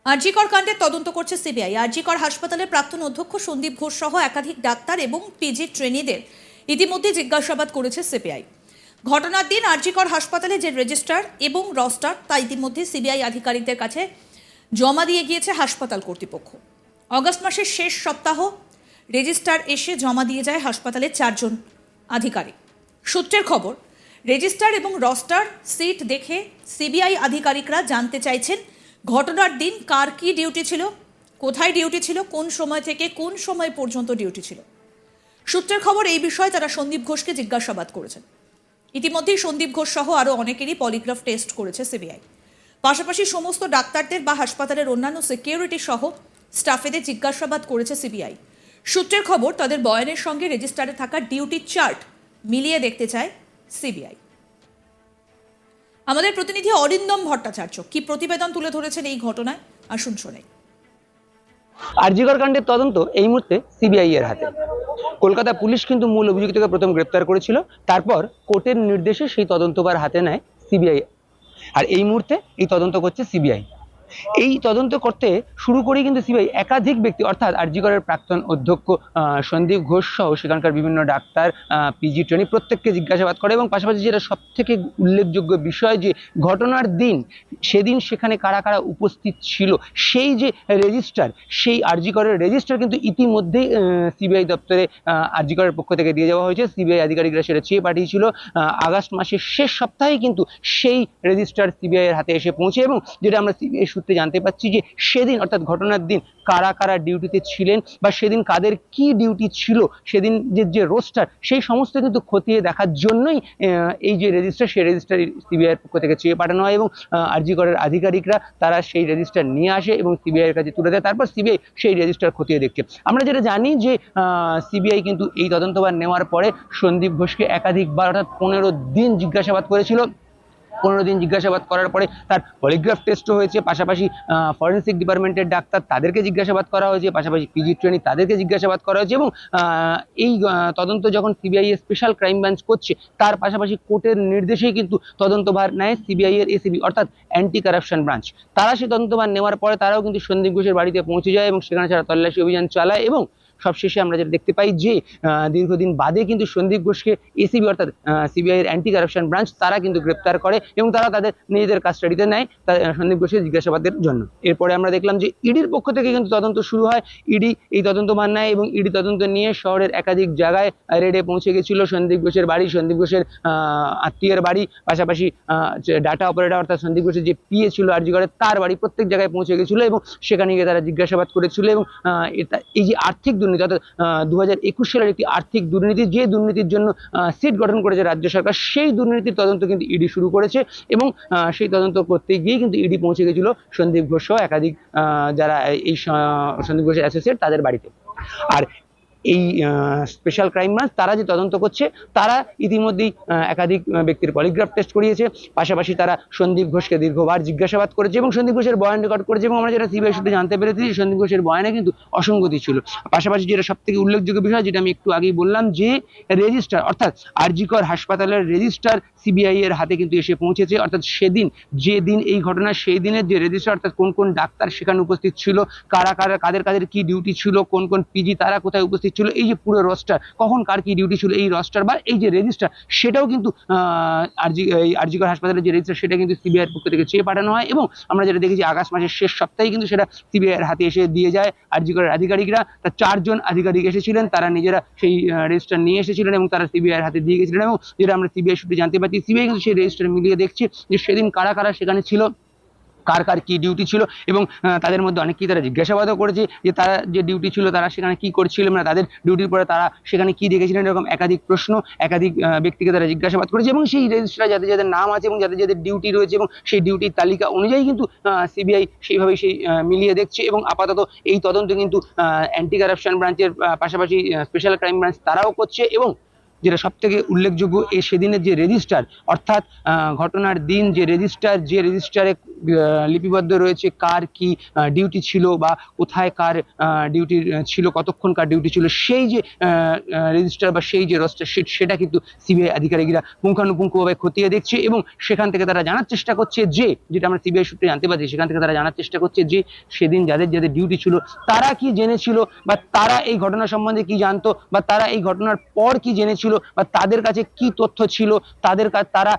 আরজি কর কাণ্ডের তদন্ত করছে সিবিআই। আরজি কর হাসপাতালের প্রাক্তন অধ্যক্ষ সন্দীপ ঘোষ সহ একাধিক ডাক্তার এবং পিজি ট্রেনিদের ইতিমধ্যে জিজ্ঞাসাবাদ করেছে সিবিআই। ঘটনার দিন আরজি কর হাসপাতালে যে রেজিস্ট্রার এবং রস্টার তা ইতিমধ্যে সিবিআই আধিকারিকদের কাছে জমা দিয়ে গিয়েছে হাসপাতাল কর্তৃপক্ষ। অগস্ট মাসের শেষ সপ্তাহ রেজিস্ট্রার এসে জমা দিয়ে যায় হাসপাতালের 4 জন আধিকারিক। সূত্রের খবর, রেজিস্ট্রার এবং রস্টার সিট দেখে সিবিআই আধিকারিকরা জানতে চাইছেন ঘটনার দিন কার কি ডিউটি ছিল, কোথায় ডিউটি ছিল, কোন সময় থেকে কোন সময় পর্যন্ত ডিউটি ছিল। সূত্রের খবর, এই বিষয়ে তারা সন্দীপ ঘোষকে জিজ্ঞাসাবাদ করেছেন। ইতিমধ্যেই সন্দীপ ঘোষ সহ আরও অনেকেরই পলিগ্রাফ টেস্ট করেছে সিবিআই। পাশাপাশি সমস্ত ডাক্তারদের বা হাসপাতালের অন্যান্য সিকিউরিটি সহ স্টাফেদের জিজ্ঞাসাবাদ করেছে সিবিআই। সূত্রের খবর, তাদের বয়ানের সঙ্গে রেজিস্টারে থাকা ডিউটি চার্ট মিলিয়ে দেখতে চায় সিবিআই। আমাদের প্রতিনিধি অরিন্দম ভট্টাচার্য কি প্রতিবেদন তুলে ধরেছেন এই ঘটনায়, আসুন শোনাই। আরজি কর কাণ্ডের তদন্ত এই মুহূর্তে সিবিআই এর হাতে। কলকাতা পুলিশ কিন্তু মূল অভিযুক্তকে প্রথম গ্রেপ্তার করেছিল, তারপর কোর্টের নির্দেশে সেই তদন্তভার হাতে নেয় সিবিআই। আর এই মুহূর্তে এই তদন্ত করছে সিবিআই। এই তদন্ত করতে শুরু করেই কিন্তু সিবিআই একাধিক ব্যক্তি, অর্থাৎ আরজি করের প্রাক্তন অধ্যক্ষ সন্দীপ ঘোষ সহ সেখানকার বিভিন্ন ডাক্তার, পিজি ট্রেনি প্রত্যেককে জিজ্ঞাসাবাদ করে। এবং পাশাপাশি যেটা সব থেকে উল্লেখযোগ্য বিষয়, যে ঘটনার দিন সেদিন সেখানে কারা কারা উপস্থিত ছিল, সেই যে রেজিস্টার, সেই আরজি করের রেজিস্টার কিন্তু ইতিমধ্যেই সিবিআই দপ্তরে আরজি করের পক্ষ থেকে দিয়ে যাওয়া হয়েছে। সিবিআই আধিকারিকরা সেটা চেয়ে পাঠিয়েছিল। আগস্ট মাসের শেষ সপ্তাহে কিন্তু সেই রেজিস্টার সিবিআই এর হাতে এসে পৌঁছে। এবং যেটা আমরা সিবিআই সূত্রে জানতে পাচ্ছি, যে সেদিন অর্থাৎ ঘটনার দিন কারা কারা ডিউটিতে ছিলেন বা সেদিন কাদের কি ডিউটি ছিল, সেদিন যে রোস্টার, সেই সমস্ত কিন্তু খতিয়ে দেখার জন্যই এই যে রেজিস্টার, সেই রেজিস্টার সিবিআই এর পক্ষ থেকে চেয়ে পাঠানো হয়। এবং আরজি করের আধিকারিকরা তারা সেই রেজিস্টার নিয়ে আসে এবং সিবিআই এর কাছে তুলে দেয়। তারপর সিবিআই সেই রেজিস্টার খতিয়ে দেখছে। আমরা যেটা জানি, যে সিবিআই কিন্তু এই তদন্তভার নেওয়ার পরে সন্দীপ ঘোষকে একাধিকবার, অর্থাৎ 15 দিন জিজ্ঞাসাবাদ করেছিল। 15 দিন জিজ্ঞাসাবাদ করার পরে তার পলিগ্রাফ টেস্টও হয়েছে। পাশাপাশি ফরেন্সিক ডিপার্টমেন্টের ডাক্তার, তাদেরকে জিজ্ঞাসাবাদ করা হয়েছে। পাশাপাশি পিজি ট্রেনি, তাদেরকে জিজ্ঞাসাবাদ করা হয়েছে। এবং এই তদন্ত যখন সিবিআই এর স্পেশাল ক্রাইম ব্রাঞ্চ করছে, তার পাশাপাশি কোর্টের নির্দেশেই কিন্তু তদন্তভার নেয় সিবিআই এর এসিবি, অর্থাৎ অ্যান্টি কারাপশন ব্রাঞ্চ। তারা সেই তদন্তভার নেওয়ার পরে তারাও কিন্তু সন্দীপ ঘোষের বাড়িতে পৌঁছে যায় এবং সেখানে তারা তল্লাশি অভিযান চালায়। এবং সবশেষে আমরা যেটা দেখতে পাই, যে দীর্ঘদিন বাদে কিন্তু সন্দীপ ঘোষকে এসিবি, অর্থাৎ সিবিআই এর অ্যান্টি কারাপশন ব্রাঞ্চ, তারা কিন্তু গ্রেপ্তার করে এবং তারা তাদের নিজেদের কাস্টাডিতে নেয় সন্দীপ ঘোষের জিজ্ঞাসাবাদের জন্য। এরপরে আমরা দেখলাম যে ইডির পক্ষ থেকে কিন্তু তদন্ত শুরু হয়। ইডি এই তদন্তভার নেয় এবং ইডি তদন্ত নিয়ে শহরের একাধিক জায়গায় রেডে পৌঁছে গেছিল। সন্দীপ ঘোষের বাড়ি, সন্দীপ ঘোষের আত্মীয়ের বাড়ি, পাশাপাশি ডাটা অপারেটর অর্থাৎ সন্দীপ ঘোষের যে পিএ ছিল আরজি করের, তার বাড়ি, প্রত্যেক জায়গায় পৌঁছে গেছিল এবং সেখানে গিয়ে তারা জিজ্ঞাসাবাদ করেছিল। এবং এই যে আর্থিক দুর্নীতি, অর্থাৎ 2021 সালের একটি আর্থিক দুর্নীতি, যে দুর্নীতির জন্য সিট গঠন করেছে রাজ্য সরকার, সেই দুর্নীতির তদন্ত কিন্তু ইডি শুরু করেছে। এবং সেই তদন্ত করতে গিয়ে কিন্তু ইডি পৌঁছে গেছিল সন্দীপ ঘোষ সহ একাধিক যারা এই সন্দীপ ঘোষের অ্যাসোসিয়েট, তাদের বাড়িতে। আর এই স্পেশাল ক্রাইম ব্রাঞ্চ তারা যে তদন্ত করছে, তারা ইতিমধ্যেই একাধিক ব্যক্তির পলিগ্রাফ টেস্ট করিয়েছে। পাশাপাশি তারা সন্দীপ ঘোষকে দীর্ঘবার জিজ্ঞাসাবাদ করেছে এবং সন্দীপ ঘোষের বয়ান রেকর্ড করেছে। এবং আমরা যেটা সিবিআই সূত্রে জানতে পেরেছি, সন্দীপ ঘোষের বয়ানে কিন্তু অসঙ্গতি ছিল। পাশাপাশি যেটা সব থেকে উল্লেখযোগ্য বিষয়, যেটা আমি একটু আগেই বললাম, যে রেজিস্টার, অর্থাৎ আরজি কর হাসপাতালের রেজিস্টার সিবিআই এর হাতে কিন্তু এসে পৌঁছেছে। অর্থাৎ সেদিন, যে দিন এই ঘটনা, সেই দিনের যে রেজিস্টার, অর্থাৎ কোন কোন ডাক্তার সেখানে উপস্থিত ছিল, কারা কারা কাদের কাদের কি ডিউটি ছিল, কোন কোন পিজি তারা কোথায় উপস্থিত ছিল, এই যে পুরো রস্টার, কখন কার কি ডিউটি ছিল, এই রস্টার বা এই যে রেজিস্টার, সেটাও কিন্তু আরজি কর হাসপাতালের যে রেজিস্টার, সেটা কিন্তু সিবিআই এর পক্ষ থেকে চেয়ে পাঠানো হয়। এবং আমরা যেটা দেখেছি, আগস্ট মাসের শেষ সপ্তাহে কিন্তু সেটা সিবিআই এর হাতে এসে দিয়ে যায় আরজি করের আধিকারিকরা। তার 4 জন আধিকারিক এসেছিলেন, তারা নিজেরা সেই রেজিস্টার নিয়ে এসেছিলেন এবং তারা সিবিআই এর হাতে দিয়ে গেছিলেন। এবং যেটা আমরা সিবিআই সূত্রে জানতে পারছি, সিবিআই কিন্তু সেই রেজিস্টার মিলিয়ে দেখছে যে সেদিন কারা কারা সেখানে ছিল, কার কার কি ডিউটি ছিল। এবং তাদের মধ্যে অনেকেই তারা জিজ্ঞাসাবাদও করেছে, যে তারা যে ডিউটি ছিল তারা সেখানে কি করছিল, মানে তাদের ডিউটির পরে তারা সেখানে কি দেখেছিলেন। এরকম একাধিক প্রশ্ন একাধিক ব্যক্তিকে তারা জিজ্ঞাসাবাদ করেছে। এবং সেই রেজিস্টারে যাদের যাদের নাম আছে এবং যাদের যাদের ডিউটি রয়েছে, এবং সেই ডিউটির তালিকা অনুযায়ী কিন্তু সিবিআই সেইভাবেই সেই মিলিয়ে দেখছে। এবং আপাতত এই তদন্ত কিন্তু অ্যান্টি কারাপশন ব্রাঞ্চের পাশাপাশি স্পেশাল ক্রাইম ব্রাঞ্চ তারাও করছে। এবং যেটা সব থেকে উল্লেখযোগ্য সেদিনের যে রেজিস্টার, অর্থাৎ ঘটনার দিন যে রেজিস্টারে লিপিবদ্ধ রয়েছে কার কি ডিউটি ছিল বা কোথায় কার ডিউটি ছিল, কতক্ষণ কার ডিউটি ছিল, সেই যে রেজিস্টার বা সেই যে রোস্টার শিট, সেটা কিন্তু সিবিআই আধিকারিকরা পুঙ্খানুপুঙ্খভাবে খতিয়ে দেখছে এবং সেখান থেকে তারা জানার চেষ্টা করছে যেটা আমরা সিবিআই সূত্রে জানতে পারছি, সেখান থেকে তারা জানার চেষ্টা করছে যে সেদিন যাদের ডিউটি ছিল তারা কি জেনেছিল বা তারা এই ঘটনা সম্বন্ধে কি জানতো বা তারা এই ঘটনার পর কি জেনেছিল বা তাদের কাছে কি তথ্য ছিল, তারা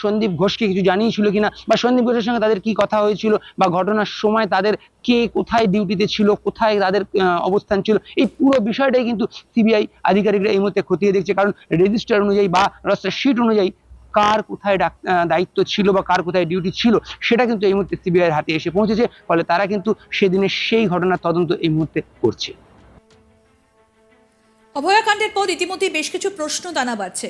সন্দীপ ঘোষকে কিছু জানিয়েছিল কিনা বা সন্দীপ ঘোষের সঙ্গে তাদের কি কথা হয়েছিল বা ঘটনার সময় তাদের কে কোথায় ডিউটিতে ছিল, কোথায় তাদের অবস্থান ছিল, এই পুরো বিষয়টাই কিন্তু সিবিআই আধিকারিকরা এই মুহূর্তে খতিয়ে দেখছে। কারণ রেজিস্টার অনুযায়ী বা রোস্টার শিট অনুযায়ী কার কোথায় দায়িত্ব ছিল বা কার কোথায় ডিউটি ছিল সেটা কিন্তু এই মুহূর্তে সিবিআইয়ের হাতে এসে পৌঁছেছে। ফলে তারা কিন্তু সেদিনের সেই ঘটনার তদন্ত এই মুহূর্তে করছে। অভয়াকাণ্ডের পর ইতিমধ্যে বেশ কিছু প্রশ্ন দানা বাঁধছে।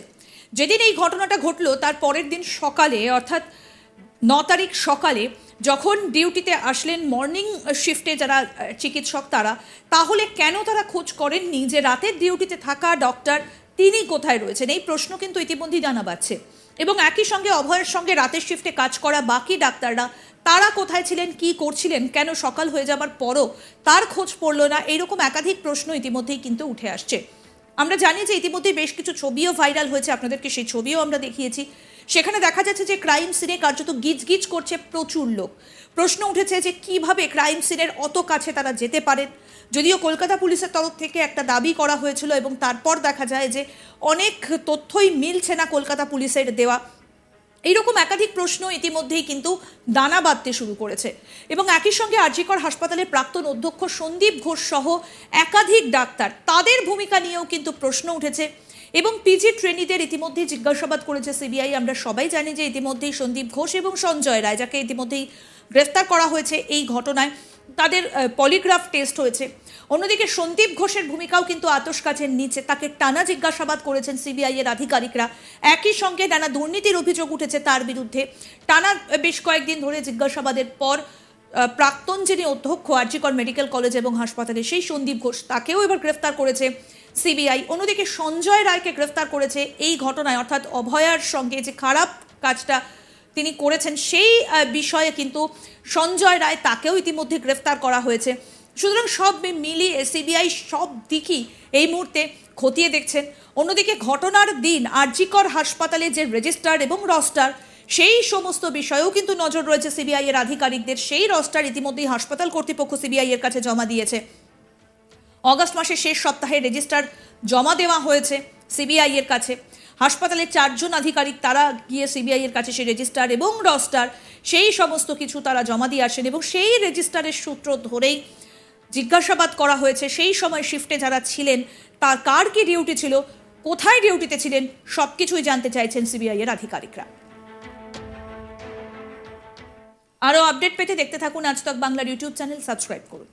যেদিন এই ঘটনাটা ঘটলো তার পরের দিন সকালে, অর্থাৎ 9 তারিখ সকালে যখন ডিউটিতে আসলেন মর্নিং শিফটে যারা চিকিৎসক তাহলে কেন তারা খোঁজ করেননি যে রাতের ডিউটিতে থাকা ডক্টর তিনি কোথায় রয়েছেন? এই প্রশ্ন কিন্তু ইতিমধ্যেই জানা পাচ্ছে। এবং একই সঙ্গে অভয়ের সঙ্গে রাতের শিফটে কাজ করা বাকি ডাক্তাররা তারা কোথায় ছিলেন, কি করছিলেন, কেন সকাল হয়ে যাবার পরও তার খোঁজ পড়লো না, এইরকম একাধিক প্রশ্ন ইতিমধ্যেই কিন্তু উঠে আসছে। আমরা জানি যে ইতিমধ্যেই বেশ কিছু ছবিও ভাইরাল হয়েছে, আপনাদেরকে সেই ছবিও আমরা দেখিয়েছি। সেখানে দেখা যাচ্ছে যে ক্রাইম সিনে কার্যত গিজ করছে প্রচুর লোক। প্রশ্ন উঠেছে যে কিভাবে ক্রাইম সিনের অত কাছে তারা যেতে পারেন। যদিও কলকাতা পুলিশের তরফ থেকে একটা দাবি করা হয়েছিল এবং তারপর দেখা যায় যে অনেক তথ্যই মিলছে না কলকাতা পুলিশের দেওয়া। এইরকম একাধিক প্রশ্ন ইতিমধ্যেই কিন্তু দানা বাঁধতে শুরু করেছে। এবং একই সঙ্গে আরজিকর হাসপাতালের প্রাক্তন অধ্যক্ষ সন্দীপ ঘোষ সহ একাধিক ডাক্তার, তাদের ভূমিকা নিয়েও কিন্তু প্রশ্ন উঠেছে। এবং পিজি ট্রেনিদের ইতিমধ্যেই জিজ্ঞাসাবাদ করেছে সিবিআই। আমরা সবাই জানি যে ইতিমধ্যেই সন্দীপ ঘোষ এবং সঞ্জয় রায়, যাকে ইতিমধ্যেই গ্রেফতার করা হয়েছে এই ঘটনায়, তাদের পলিগ্রাফ টেস্ট হয়েছে। অন্যদিকে সন্দীপ ঘোষের ভূমিকাও কিন্তু আতশকাচের নিচে, তাকে টানা জিজ্ঞাসাবাদ করেছেন সিবিআই এর আধিকারিকরা। একই সঙ্গে নানা দুর্নীতির অভিযোগ উঠেছে তার বিরুদ্ধে। টানা বেশ কয়েকদিন ধরে জিজ্ঞাসাবাদের পর প্রাক্তন যিনি অধ্যক্ষ আরজিকর মেডিকেল কলেজ এবং হাসপাতালে, সেই সন্দীপ ঘোষ, তাকেও এবার গ্রেফতার করেছে সিবিআই। অন্যদিকে সঞ্জয় রায়কে গ্রেফতার করেছে এই ঘটনায়, অর্থাৎ অভয়ার সঙ্গে যে খারাপ কাজটা তিনি করেছেন সেই বিষয়ে কিন্তু সঞ্জয় রায়, তাকেও ইতিমধ্যে গ্রেফতার করা হয়েছে। সুতরাং সব মিলিয়ে সিবিআই সব দিকই এই মুহূর্তে খতিয়ে দেখছেন। অন্যদিকে ঘটনার দিন আরজিকর হাসপাতালে যে রেজিস্টার এবং রস্টার, সেই সমস্ত বিষয়েও কিন্তু নজর রয়েছে সিবিআই এর আধিকারিকদের। সেই রস্টার ইতিমধ্যেই হাসপাতাল কর্তৃপক্ষ সিবিআই এর কাছে জমা দিয়েছে। অগস্ট মাসের শেষ সপ্তাহে রেজিস্টার জমা দেওয়া হয়েছে সিবিআই এর কাছে। হাসপাতালের 4 জন আধিকারিক তারা গিয়ে সিবিআই এর কাছে সেই রেজিস্টার এবং রস্টার সেই সমস্ত কিছু তারা জমা দিয়ে আসেন এবং সেই রেজিস্টারের সূত্র ধরেই জিজ্ঞাসাবাদ করা হয়েছে। সেই সময় শিফটে যারা ছিলেন তার কার কি ডিউটি ছিল, কোথায় ডিউটিতে ছিলেন, সব কিছুই জানতে চাইছেন সিবিআই এর আধিকারিকরা। আরও আপডেট পেতে দেখতে থাকুন আজ তক বাংলার ইউটিউব চ্যানেল, সাবস্ক্রাইব করুন।